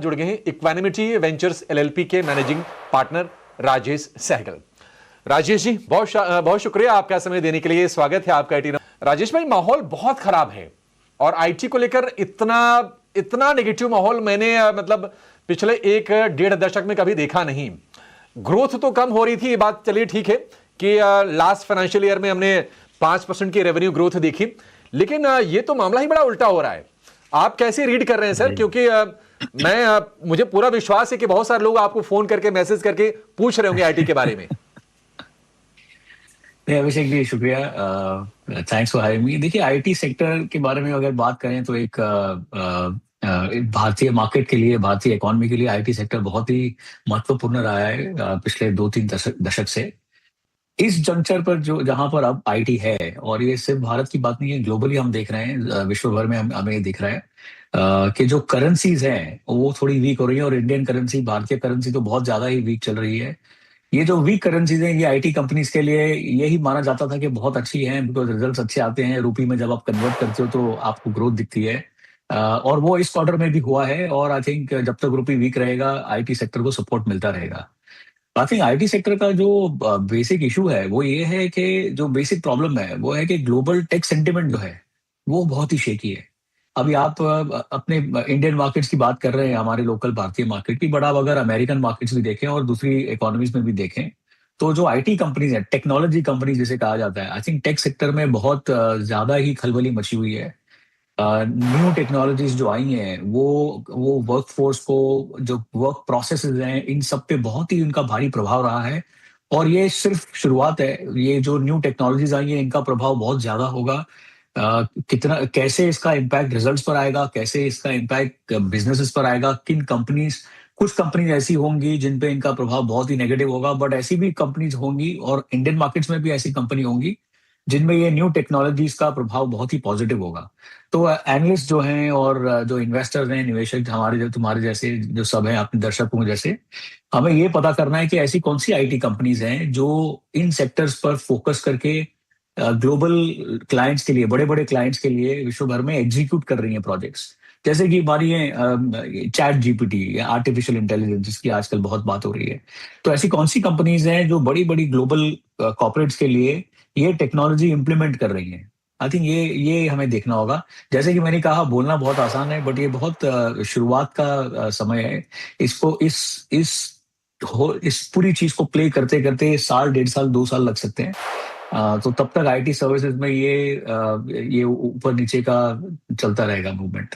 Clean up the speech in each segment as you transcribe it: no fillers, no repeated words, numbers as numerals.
जुड़ गए हैं इक्वानिमिटी वेंचर्स एलएलपी के मैनेजिंग पार्टनर राजेश सहगल। राजेश जी, बहुत शुक्रिया आपका समय देने के लिए। स्वागत है आपका आईटी। राजेश भाई, माहौल बहुत खराब है और आईटी को लेकर इतना नेगेटिव माहौल मैंने मतलब पिछले 1-1.5 दशक में कभी देखा नहीं। ग्रोथ तो कम हो रही थी, ये बात चलिए ठीक है कि लास्ट फाइनेंशियल ईयर में हमने 5% की रेवेन्यू ग्रोथ देखी, लेकिन ये तो मामला ही बड़ा उल्टा हो रहा है। आप कैसे रीड कर रहे हैं सर? क्योंकि मुझे पूरा विश्वास है कि बहुत सारे लोग आपको फोन करके मैसेज करके पूछ रहे होंगे आईटी के बारे में। अभिषेक जी, शुक्रिया। थैंक्स फॉर हायरिंग मी। देखिए, आईटी सेक्टर के बारे में अगर बात करें तो एक भारतीय मार्केट के लिए, भारतीय इकोनॉमी के लिए आईटी सेक्टर बहुत ही महत्वपूर्ण रहा है पिछले 2-3 दशक से। इस जंक्चर पर जो जहां पर अब आईटी है, और ये सिर्फ भारत की बात नहीं है, ग्लोबली हम देख रहे हैं, विश्व भर में हमें ये दिख रहा है कि जो करेंसीज हैं वो थोड़ी वीक हो रही है, और इंडियन करेंसी, भारतीय करेंसी तो बहुत ज्यादा ही वीक चल रही है। ये जो वीक करेंसीज हैं, ये आईटी कंपनीज के लिए यही माना जाता था कि बहुत अच्छी हैं, बिकॉज रिजल्ट्स अच्छे आते हैं। रुपये में जब आप कन्वर्ट करते हो तो आपको ग्रोथ दिखती है, और वो इस क्वार्टर में भी हुआ है। और आई थिंक जब तक रुपये वीक रहेगा, आईटी सेक्टर को सपोर्ट मिलता रहेगा। आई थिंक आईटी सेक्टर का जो बेसिक इशू है वो ये है कि जो बेसिक प्रॉब्लम है वो है कि ग्लोबल टेक सेंटिमेंट जो है वो बहुत ही शेकी है। अभी आप अपने इंडियन मार्केट्स की बात कर रहे हैं, हमारे लोकल भारतीय मार्केट की, बट आप अगर अमेरिकन मार्केट्स भी देखें और दूसरी इकोनॉमीज में भी देखें, तो जो आईटी कंपनीज है, टेक्नोलॉजी कंपनीज जिसे कहा जाता है, आई थिंक टेक सेक्टर में बहुत ज्यादा ही खलबली मची हुई है। न्यू टेक्नोलॉजीज जो आई हैं वो वर्कफोर्स को, जो वर्क प्रोसेसेस हैं, इन सब पे बहुत ही उनका भारी प्रभाव रहा है। और ये सिर्फ शुरुआत है। ये जो न्यू टेक्नोलॉजीज आई हैं, इनका प्रभाव बहुत ज्यादा होगा। कितना, कैसे इसका इम्पैक्ट रिजल्ट्स पर आएगा, कैसे इसका इम्पैक्ट बिजनेसेस पर आएगा, किन कंपनीज, कुछ कंपनीज ऐसी होंगी जिन पे इनका प्रभाव बहुत ही नेगेटिव होगा, बट ऐसी भी कंपनीज होंगी, और इंडियन मार्केट्स में भी ऐसी कंपनी होंगी जिनमें ये न्यू टेक्नोलॉजीज का प्रभाव बहुत ही पॉजिटिव होगा। तो एनालिस्ट जो हैं और जो इन्वेस्टर्स हैं, निवेशक हमारे, जो तुम्हारे जैसे जो सब हैं, अपने दर्शकों जैसे, हमें ये पता करना है कि ऐसी कौन सी आईटी कंपनीज हैं जो इन सेक्टर्स पर फोकस करके ग्लोबल क्लाइंट्स के लिए, बड़े बड़े क्लाइंट्स के लिए विश्व भर में एग्जीक्यूट कर रही हैं प्रोजेक्ट्स। जैसे कि हमारी चैट जीपीटी या आर्टिफिशियल इंटेलिजेंस, जिसकी आजकल बहुत बात हो रही है। तो ऐसी कौन सी कंपनीज हैं जो बड़ी बड़ी ग्लोबल कॉर्पोरेट्स के लिए ये टेक्नोलॉजी इंप्लीमेंट कर रही हैं? आई थिंक ये हमें देखना होगा। जैसे कि मैंने कहा, बोलना बहुत आसान है, बट ये बहुत शुरुआत का समय है। इसको इस पूरी चीज को प्ले करते करते साल, 1.5 साल, 2 साल लग सकते हैं। तो तब तक आईटी सर्विसेज में ये ऊपर नीचे का चलता रहेगा मूवमेंट।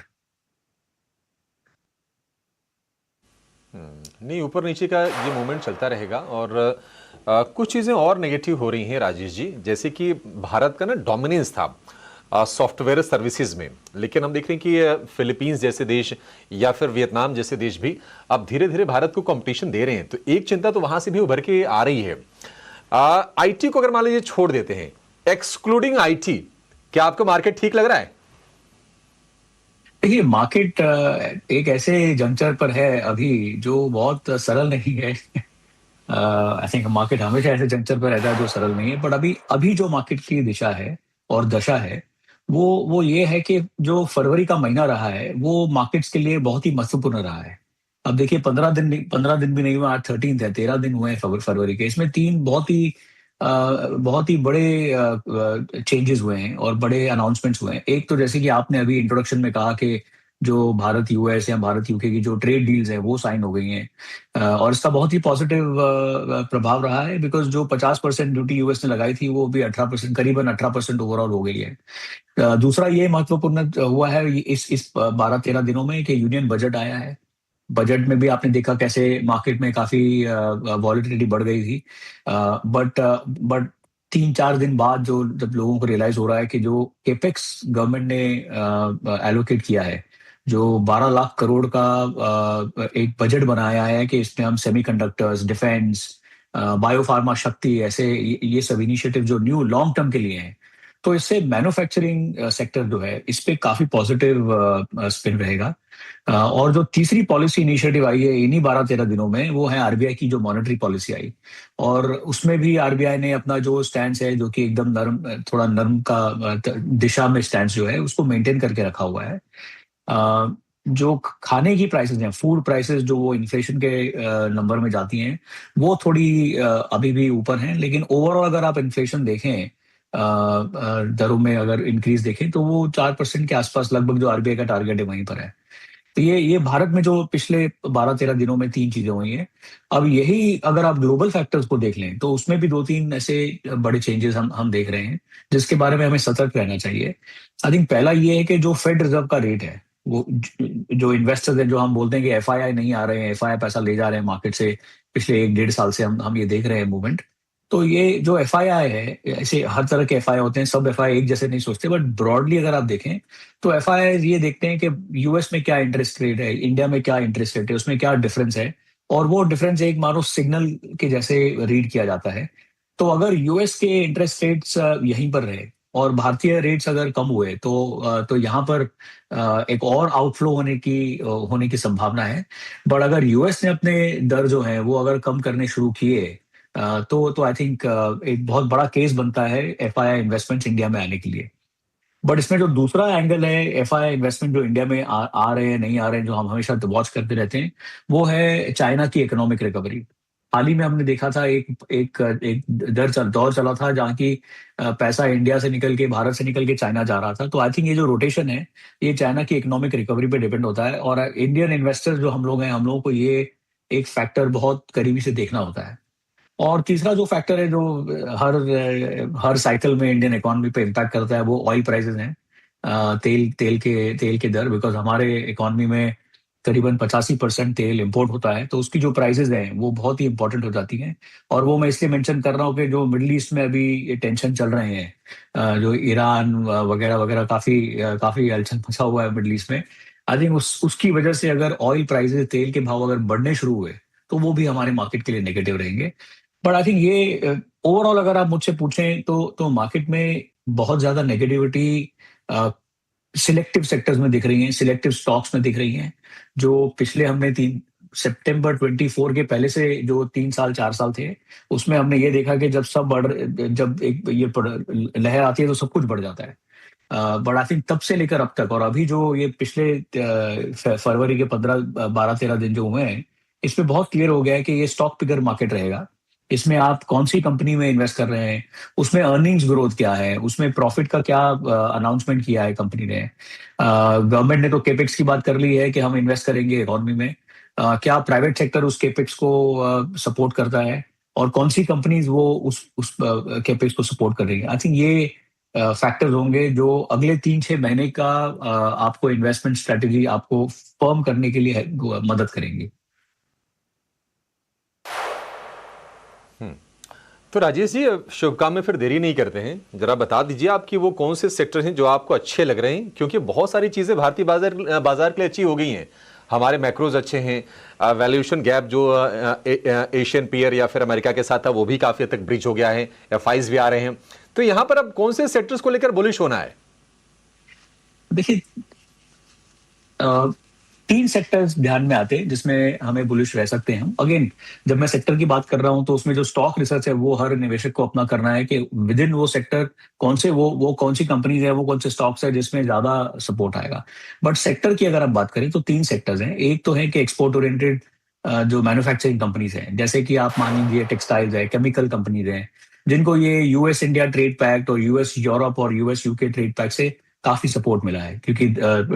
नहीं, ऊपर नीचे का ये मूवमेंट चलता रहेगा। और कुछ चीज़ें और नेगेटिव हो रही हैं राजेश जी, जैसे कि भारत का ना डोमिनेंस था सॉफ्टवेयर सर्विसेज में, लेकिन हम देख रहे हैं कि फिलीपींस जैसे देश या फिर वियतनाम जैसे देश भी अब धीरे धीरे भारत को कंपटीशन दे रहे हैं। तो एक चिंता तो वहां से भी उभर के आ रही है। आईटी को अगर मान लीजिए छोड़ देते हैं, एक्सक्लूडिंग आईटी, क्या आपको मार्केट ठीक लग रहा है? देखिए, मार्केट एक ऐसे जंक्चर पर है अभी जो बहुत सरल नहीं है। आई थिंक मार्केट हमेशा ऐसे जंक्चर पर रहता है जो सरल नहीं है, बट अभी अभी जो मार्केट की दिशा है और दशा है, वो ये है कि जो फरवरी का महीना रहा है वो मार्केट्स के लिए बहुत ही महत्वपूर्ण रहा है। अब देखिए, 15 दिन भी नहीं हुआ, आज 13 है, 13 दिन हुए हैं फरवरी के। इसमें 3 बहुत ही बड़े चेंजेस हुए हैं और बड़े अनाउंसमेंट्स हुए हैं। एक तो जैसे कि आपने अभी इंट्रोडक्शन में कहा कि जो भारत यूएस या भारत यूके की जो ट्रेड डील्स हैं वो साइन हो गई हैं, और इसका बहुत ही पॉजिटिव प्रभाव रहा है, बिकॉज जो 50% ड्यूटी यूएस ने लगाई थी वो भी 18%, करीबन 18% ओवरऑल हो गई है। दूसरा ये महत्वपूर्ण हुआ है इस 12-13 दिनों में कि यूनियन बजट आया है। बजट में भी आपने देखा कैसे मार्केट में काफी वॉलिटिलिटी बढ़ गई थी, बट 3-4 दिन बाद जो जब लोगों को रियलाइज हो रहा है कि जो केपेक्स गवर्नमेंट ने एलोकेट किया है, जो 12 लाख करोड़ का एक बजट बनाया है कि इसमें हम सेमीकंडक्टर्स, डिफेंस, बायोफार्मा, शक्ति, ऐसे ये सब इनिशिएटिव जो न्यू लॉन्ग टर्म के लिए हैं, तो इससे मैन्युफैक्चरिंग सेक्टर जो है इस पे काफी पॉजिटिव स्पिन रहेगा। और जो तीसरी पॉलिसी इनिशिएटिव आई है इन्हीं 12-13 दिनों में, वो है आरबीआई की जो मॉनेटरी पॉलिसी आई, और उसमें भी आरबीआई ने अपना जो स्टैंड है, जो कि एकदम नरम, थोड़ा नरम का दिशा में स्टैंड जो है उसको मेंटेन करके रखा हुआ है। जो खाने की प्राइसेस हैं, फूड प्राइसेस जो वो इन्फ्लेशन के नंबर में जाती हैं, वो थोड़ी अभी भी ऊपर हैं। लेकिन ओवरऑल अगर आप इन्फ्लेशन देखें, दरों में अगर इंक्रीज देखें, तो वो 4% के आसपास लगभग जो आरबीआई का टारगेट है वहीं पर है। तो ये भारत में जो पिछले 12-13 दिनों में 3 चीजें हुई हैं। अब यही अगर आप ग्लोबल फैक्टर्स को देख लें, तो उसमें भी 2-3 ऐसे बड़े चेंजेस हम देख रहे हैं, जिसके बारे में हमें सतर्क रहना चाहिए। आई थिंक पहला ये है कि जो फेड रिजर्व का रेट है, वो जो इन्वेस्टर्स हैं, जो हम बोलते हैं कि एफआईआई नहीं आ रहे हैं, एफआईआई पैसा ले जा रहे हैं मार्केट से, पिछले 1-1.5 साल से हम ये देख रहे हैं मूवमेंट। तो ये जो एफआईआई है, ऐसे हर तरह के एफआईआई होते हैं, सब एफआईआई एक जैसे नहीं सोचते, बट ब्रॉडली अगर आप देखें तो एफआईआई ये देखते हैं कि यूएस में क्या इंटरेस्ट रेट है, इंडिया में क्या इंटरेस्ट रेट है, उसमें क्या डिफरेंस है, और वो डिफरेंस एक मानो सिग्नल के जैसे रीड किया जाता है। तो अगर यूएस के इंटरेस्ट रेट्स यहीं पर रहे और भारतीय रेट्स अगर कम हुए, तो यहाँ पर एक और आउटफ्लो होने की संभावना है। बट अगर यूएस ने अपने दर जो है वो अगर कम करने शुरू किए, तो आई थिंक एक बहुत बड़ा केस बनता है एफआईआई इन्वेस्टमेंट्स इंडिया में आने के लिए। बट इसमें जो दूसरा एंगल है एफआईआई इन्वेस्टमेंट जो इंडिया में आ रहे हैं, नहीं आ रहे हैं, जो हम हमेशा वॉच करते रहते हैं, वो है चाइना की इकोनॉमिक रिकवरी। हाल ही में हमने देखा था एक दौर चला था जहाँ की पैसा इंडिया से निकल के, भारत से निकल के चाइना जा रहा था। तो आई थिंक ये जो रोटेशन है, ये चाइना की इकोनॉमिक रिकवरी पे डिपेंड होता है, और इंडियन इन्वेस्टर्स जो हम लोग हैं, हम लोगों को ये एक फैक्टर बहुत करीबी से देखना होता है। और तीसरा जो फैक्टर है, जो हर हर साइकिल में इंडियन इकोनॉमी पे इम्पैक्ट करता है, वो ऑयल प्राइसेस हैं। तेल के दर, बिकॉज हमारे इकोनॉमी में करीबन 85% तेल इंपोर्ट होता है, तो उसकी जो प्राइसेस हैं वो बहुत ही इंपॉर्टेंट हो जाती हैं। और वो मैं इसलिए मेंशन कर रहा हूँ कि जो मिडल ईस्ट में अभी ये टेंशन चल रहे हैं, जो ईरान वगैरह वगैरह, काफी हलचल मचा हुआ है मिडल ईस्ट में। आई थिंक उसकी वजह से अगर ऑयल प्राइसेस, तेल के भाव अगर बढ़ने शुरू हुए, तो वो भी हमारे मार्केट के लिए नेगेटिव रहेंगे। बट आई थिंक ये ओवरऑल अगर आप मुझसे पूछें, तो मार्केट में बहुत ज्यादा नेगेटिविटी सिलेक्टिव सेक्टर्स में दिख रही है, सिलेक्टिव स्टॉक्स में दिख रही हैं, जो पिछले हमने 3 सितंबर 24 के पहले से जो 3 साल 4 साल थे, उसमें हमने ये देखा कि जब एक ये लहर आती है तो सब कुछ बढ़ जाता है। बट आई थिंक तब से लेकर अब तक, और अभी जो ये पिछले फरवरी के 15 12 13 दिन जो हुए हैं, इसमें बहुत क्लियर हो गया है कि ये स्टॉक पिकर मार्केट रहेगा। इसमें आप कौन सी कंपनी में इन्वेस्ट कर रहे हैं, उसमें अर्निंग्स ग्रोथ क्या है, उसमें प्रॉफिट का क्या अनाउंसमेंट किया है कंपनी ने। गवर्नमेंट ने तो केपेक्स की बात कर ली है कि हम इन्वेस्ट करेंगे इकोनॉमी में। क्या प्राइवेट सेक्टर उस केपेक्स को सपोर्ट करता है, और कौन सी कंपनीज वो उस केपेक्स को सपोर्ट कर रही है। आई थिंक ये फैक्टर्स होंगे जो अगले 3-6 महीने का आपको इन्वेस्टमेंट स्ट्रेटेजी आपको फर्म करने के लिए मदद करेंगे। तो राजेश जी, शुभ काम में फिर देरी नहीं करते हैं, जरा बता दीजिए आपकी वो कौन से सेक्टर हैं जो आपको अच्छे लग रहे हैं, क्योंकि बहुत सारी चीजें भारतीय बाजार के लिए अच्छी हो गई हैं। हमारे मैक्रोज अच्छे हैं, वैल्यूएशन गैप जो एशियन पीयर या फिर अमेरिका के साथ था वो भी काफी हद तक ब्रिज हो गया है, एफआईज भी आ रहे हैं। तो यहां पर अब कौन से सेक्टर्स को लेकर बुलिश होना है? देखिए, 3 सेक्टर्स ध्यान में आते हैं जिसमें हमें बुलिश रह सकते हैं हम। अगेन, जब मैं सेक्टर की बात कर रहा हूं, तो उसमें जो स्टॉक रिसर्च है वो हर निवेशक को अपना करना है कि विद इन वो सेक्टर कौन सी कंपनीज है, वो कौन से स्टॉक्स है जिसमें ज्यादा सपोर्ट आएगा। बट सेक्टर की अगर आप बात करें तो 3 सेक्टर्स हैं। एक तो है कि एक्सपोर्ट ओरिएंटेड जो मैन्युफैक्चरिंग कंपनीज हैं, जैसे कि आप मान लीजिए टेक्सटाइल्स है, केमिकल कंपनीज हैं, जिनको ये यूएस इंडिया ट्रेड पैक्ट और यूएस यूरोप और यूएस यूके ट्रेड पैक्ट से काफी सपोर्ट मिला है, क्योंकि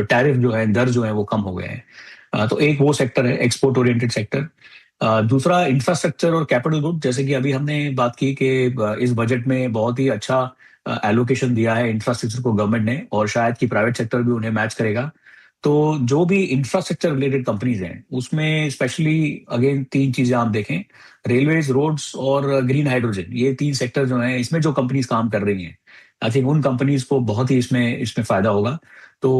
टैरिफ जो है, दर जो है वो कम हो गए हैं। तो एक वो सेक्टर है, एक्सपोर्ट ओरिएंटेड सेक्टर। दूसरा इंफ्रास्ट्रक्चर और कैपिटल गुड, जैसे कि अभी हमने बात की कि इस बजट में बहुत ही अच्छा एलोकेशन दिया है इंफ्रास्ट्रक्चर को गवर्नमेंट ने, और शायद कि प्राइवेट सेक्टर भी उन्हें मैच करेगा। तो जो भी इंफ्रास्ट्रक्चर रिलेटेड कंपनीज हैं, उसमें स्पेशली अगेन 3 चीजें आप देखें, रेलवेज, रोड्स और ग्रीन हाइड्रोजन, ये 3 सेक्टर जो हैं, इसमें जो कंपनीज काम कर रही हैं, आई थिंक उन कंपनीज को बहुत ही इसमें फायदा होगा। तो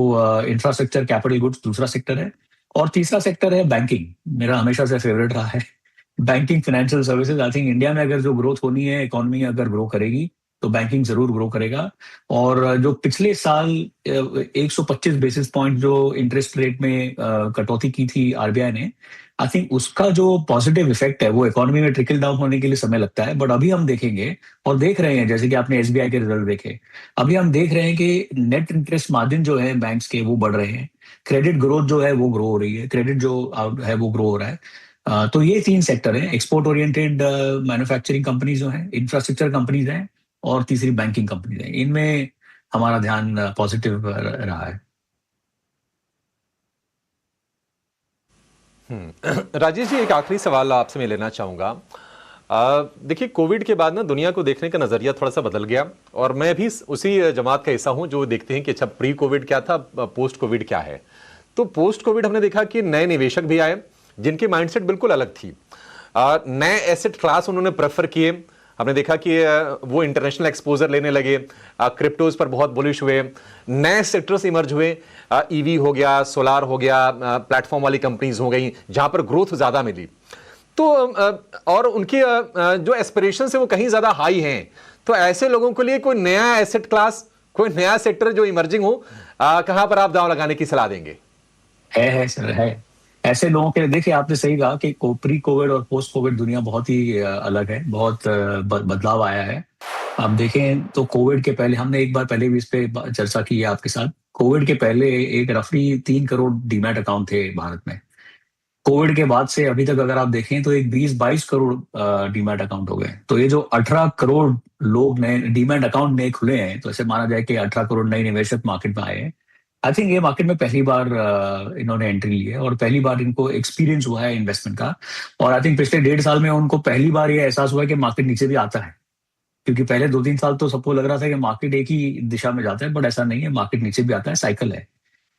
इंफ्रास्ट्रक्चर, कैपिटल गुड्स दूसरा सेक्टर है। और तीसरा सेक्टर है बैंकिंग, मेरा हमेशा से फेवरेट रहा है। Banking, financial services. I think India में अगर जो ग्रोथ होनी है, इकोनॉमी अगर ग्रो करेगी, तो बैंकिंग जरूर ग्रो करेगा। और जो पिछले साल 125 बेसिस पॉइंट जो इंटरेस्ट रेट में कटौती की थी आरबीआई ने, आई थिंक उसका जो पॉजिटिव इफेक्ट है वो इकोनॉमी में ट्रिकल डाउन होने के लिए समय लगता है, बट अभी हम देखेंगे और देख रहे हैं, जैसे कि आपने एसबीआई के रिजल्ट देखे, अभी हम देख रहे हैं कि नेट इंटरेस्ट मार्जिन जो है बैंक्स के वो बढ़ रहे हैं, क्रेडिट ग्रोथ जो है वो ग्रो हो रही है, क्रेडिट जो है वो ग्रो हो रहा है। तो ये 3 सेक्टर हैं, एक्सपोर्ट ओरिएंटेड मैन्युफैक्चरिंग कंपनीज जो हैं, इंफ्रास्ट्रक्चर कंपनीज हैं, और तीसरी बैंकिंग कंपनीज हैं। इनमें हमारा ध्यान पॉजिटिव रहा है। राजेश जी, एक आखिरी सवाल आपसे मैं लेना चाहूँगा। देखिए, कोविड के बाद ना दुनिया को देखने का नज़रिया थोड़ा सा बदल गया, और मैं भी उसी जमात का हिस्सा हूँ जो देखते हैं कि अच्छा, प्री कोविड क्या था, पोस्ट कोविड क्या है। तो पोस्ट कोविड हमने देखा कि नए निवेशक भी आए जिनकी माइंडसेट बिल्कुल अलग थी, नए एसेट क्लास उन्होंने प्रेफर किए। हमने देखा कि वो इंटरनेशनल एक्सपोजर लेने लगे, क्रिप्टोज पर बहुत बुलिश हुए, नए सेक्टर्स इमर्ज हुए, ईवी हो गया, सोलार हो गया, प्लेटफॉर्म वाली कंपनीज हो गई जहां पर ग्रोथ ज्यादा मिली। तो और उनकी जो एस्पिरेशंस है वो कहीं ज्यादा हाई हैं। तो ऐसे लोगों के लिए कोई नया एसेट क्लास, कोई नया सेक्टर जो इमर्जिंग हो, कहां पर आप दांव लगाने की सलाह देंगे? है सर, है। ऐसे लोगों के लिए देखिए, आपने सही कहा कि प्री कोविड और पोस्ट कोविड दुनिया बहुत ही अलग है, बहुत बदलाव आया है। आप देखें तो कोविड के पहले, हमने एक बार पहले भी इस पे चर्चा की है आपके साथ, कोविड के पहले एक रफली 3 करोड़ डीमैट अकाउंट थे भारत में। कोविड के बाद से अभी तक अगर आप देखें तो एक 20-22 करोड़ डीमैट अकाउंट हो गए। तो ये जो 18 करोड़ लोग नए डीमैट अकाउंट नए खुले हैं, तो ऐसे माना जाए कि 18 करोड़ नए निवेशक मार्केट में आए हैं। आई थिंक ये मार्केट में पहली बार इन्होंने एंट्री ली है और पहली बार इनको एक्सपीरियंस हुआ है इन्वेस्टमेंट का। और आई थिंक पिछले 1.5 साल में उनको पहली बार ये एहसास हुआ है कि मार्केट नीचे भी आता है, क्योंकि पहले 2-3 साल तो सबको लग रहा था कि मार्केट एक ही दिशा में जाता है, बट ऐसा नहीं है, मार्केट नीचे भी आता है, साइकिल है।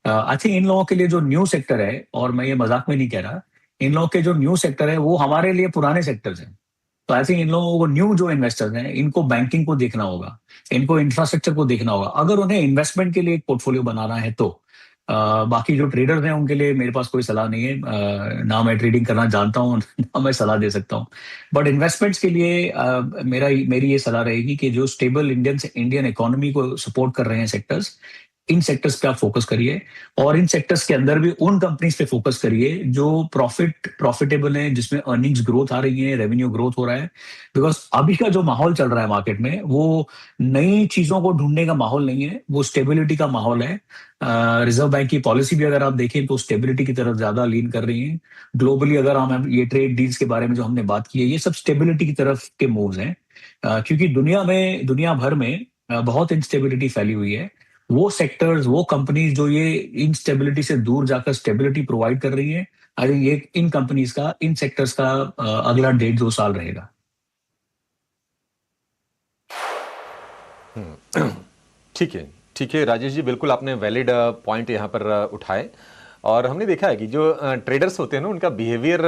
आई थिंक इन लोगों के लिए जो न्यू सेक्टर है, और मैं ये मजाक में नहीं कह रहा, इन लोगों के जो न्यू सेक्टर है वो हमारे लिए पुराने सेक्टर्स हैं। तो आई थिंक इन लोगों को, न्यू जो इन्वेस्टर्स हैं, इनको बैंकिंग को देखना होगा, इनको इंफ्रास्ट्रक्चर को देखना होगा, अगर उन्हें इन्वेस्टमेंट के लिए एक पोर्टफोलियो बनाना है तो। बाकी जो ट्रेडर्स हैं उनके लिए मेरे पास कोई सलाह नहीं है, ना मैं ट्रेडिंग करना जानता हूँ ना मैं सलाह दे सकता हूँ। बट इन्वेस्टमेंट्स के लिए मेरी ये सलाह रहेगी कि जो स्टेबल इंडियन इकोनॉमी को सपोर्ट कर रहे हैं सेक्टर्स, इन सेक्टर्स पे आप फोकस करिए, और इन सेक्टर्स के अंदर भी उन कंपनीज पे फोकस करिए जो प्रॉफिटेबल है, जिसमें अर्निंग्स ग्रोथ आ रही है, रेवेन्यू ग्रोथ हो रहा है। बिकॉज अभी का जो माहौल चल रहा है मार्केट में, वो नई चीजों को ढूंढने का माहौल नहीं है, वो स्टेबिलिटी का माहौल है। रिजर्व बैंक की पॉलिसी भी अगर आप देखें तो स्टेबिलिटी की तरफ ज्यादा लीन कर रही है। ग्लोबली अगर हम ये ट्रेड डील्स के बारे में जो हमने बात की है, ये सब स्टेबिलिटी की तरफ के मूव्स हैं। क्योंकि दुनिया भर में बहुत इंस्टेबिलिटी फैली हुई है। वो सेक्टर्स, वो कंपनीज जो ये इंस्टेबिलिटी से दूर जाकर स्टेबिलिटी प्रोवाइड कर रही है, आई थिंक ये इन कंपनीज का, इन सेक्टर्स का अगला 1.5-2 साल रहेगा। ठीक है राजेश जी, बिल्कुल आपने वैलिड पॉइंट यहाँ पर उठाए। और हमने देखा है कि जो ट्रेडर्स होते हैं ना, उनका बिहेवियर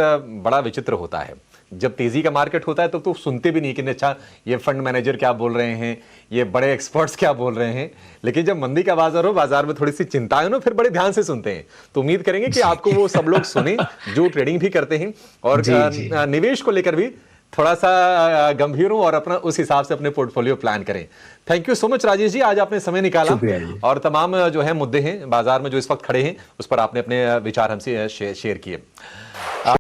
बड़ा विचित्र होता है। जब तेजी का मार्केट होता है तो सुनते भी नहीं कि अच्छा ये फंड मैनेजर क्या बोल रहे हैं, ये बड़े एक्सपर्ट्स क्या बोल रहे हैं। लेकिन जब मंदी का बाजार हो, बाजार में थोड़ी सी चिंताएं हो, फिर बड़े ध्यान से सुनते हैं। तो उम्मीद करेंगे कि आपको वो सब लोग सुने जो ट्रेडिंग भी करते हैं और निवेश को लेकर भी थोड़ा सा गंभीर हो और अपना उस हिसाब से अपने पोर्टफोलियो प्लान करें। Thank you so much Rajesh ji, आज आपने समय निकाला और तमाम जो है मुद्दे हैं बाजार में जो इस वक्त खड़े हैं उस पर आपने अपने विचार हमसे शेयर किए।